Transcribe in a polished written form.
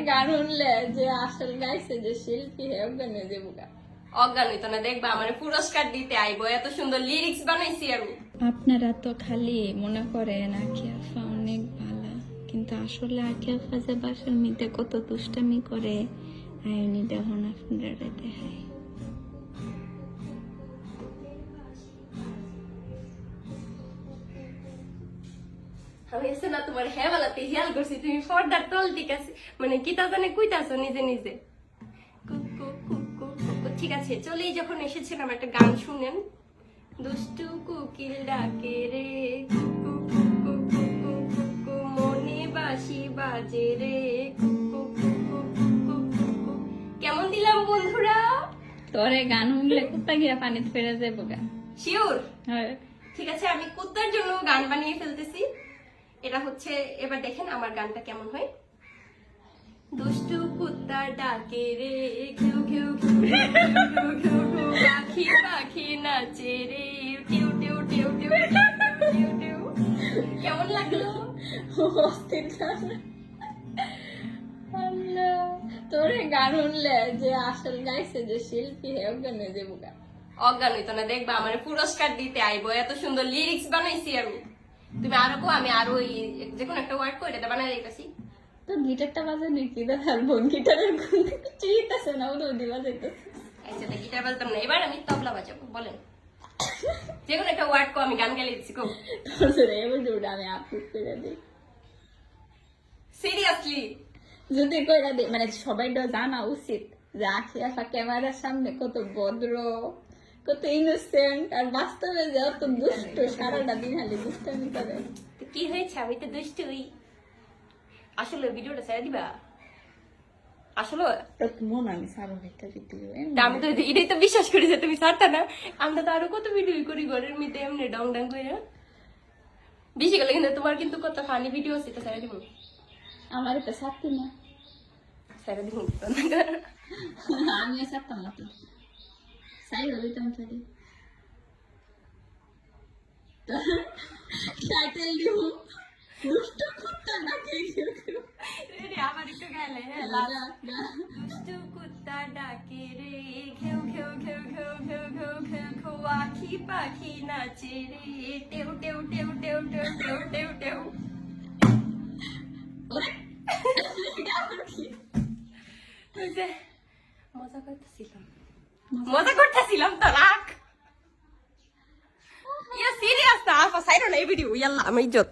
গান শুনলে যে আসল গাইছে যে শিল্পী হে অজ্ঞান হয়ে যাবো গা। অজ্ঞান হইতো না, দেখবা আমার পুরস্কার দিতে আইবো, এত সুন্দর লিরিক্স বানাইছি আমি। আপনারা তো খালি মনে করেন আঁখি আফা অনেক ভালো, কিন্তু আসলে আঁখি আফা যে বাসার মিতে কত দুষ্টামি করে আইনি তখন আপনারা দেখায়। আমি এসে না তোমার হ্যাঁ বলাতে হিয়াল করছি, তুমি ফর্দার তল ঠিক আছে মানে কি তা জানে কইতাছো নিজে নিজে। ঠিক আছে চলেই যখন এসেছিলাম একটা গান শুনেন। দুষ্টু কুকিল ডাকে রে মনে বাসি বাজে রে। কেমন দিলাম বন্ধুরা? তোরে গান শুনলে কুত্তা গিয়া পানিতে ফেরে যাবো গা। শিওর? হ্যাঁ ঠিক আছে আমি কুত্তার জন্য গান বানিয়ে ফেলতেছি। এটা হচ্ছে, এবার দেখেন আমার গানটা কেমন হয়। দুষ্টু কুত্তা ডাকে রে ঘেউ ঘেউ ঘেউ ঘেউ ঘেউ, পাখি পাখি নাচে রে টিউ টিউ টিউ টিউ টিউ টিউ। কেমন লাগলো? অস্থির গান। আল্লাহ, তোরে গান শুনলে যে আসল গাইছে যে শিল্পী হে অজ্ঞান হয়ে যাবো গা। অজ্ঞান হইতো না, দেখবা আমার পুরস্কার দিতে আইবো, এত সুন্দর লিরিক্স বানাইছি আমি। তুমি আরো কো, আমি আরো যে কোনো একটা ওয়ার্ড করে এটা বানাই দিতেছি। তো গিটারটা বাজে নাকি দেখাবো? গিটারের চিন্তাছে না ওটা দিবা যাইতেছে। আচ্ছা গিটার বাজাতাম না, এবার আমি তবলা বাজাবো। বলেন যে কোনো একটা ওয়ার্ড কো, আমি গান গাইলে দিচ্ছি কো। তারপরে এবার ওটা আমি আপলোড করে দিই। সিরিয়াসলি যদি কইরা দিই মানে সবাই তো জানা উচিত যে আঁখি আফা ক্যামেরার সামনে কত ভদ্র, কত ইনোসেন্ট, আর বাস্তবে যে অত দুষ্ট, সারাটা দিন খালি দুষ্টামি করে। তো কি হয়েছে, আমি তো দুষ্টুই। আসলে ভিডিওটা ছেড়ে দিবা? আসলে মন আমি সারো একটা ভিডিও আমি তো এটাই তো বিশ্বাস করি যে তুমি ছাড়তা না। আমরা তো আরো কত ভিডিও করি ঘরের মধ্যে এমনি ডং ডং করে। বেশি গেলে কিন্তু তোমার কিন্তু কত ফানি ভিডিও আছে, তো ছেড়ে দিব। আমার তো সাথী না, ছেড়ে দিব আমিও সারতাম না তো, সাই হইতাম সারি টাইটেল দিব দুষ্ট কুত্তা না কেউ আমার একটু গেলে দুষ্টু কুত্তা ডাকে রে ঘেউ ঘেউ ঘেউ ঘেউ ঘেউ ঘেউ ঘেউ ঘেউ, আখি পাখি নাচে রে টেউ টেউ টেউ টেউ টেউ টেউ টেউ টেউ। মজা করতেছিলাম তো রাখ। ইয়া সিরিয়াস না, সাইড না এই ভিডিও, ইয়াল্লা আমি ইজ্জত।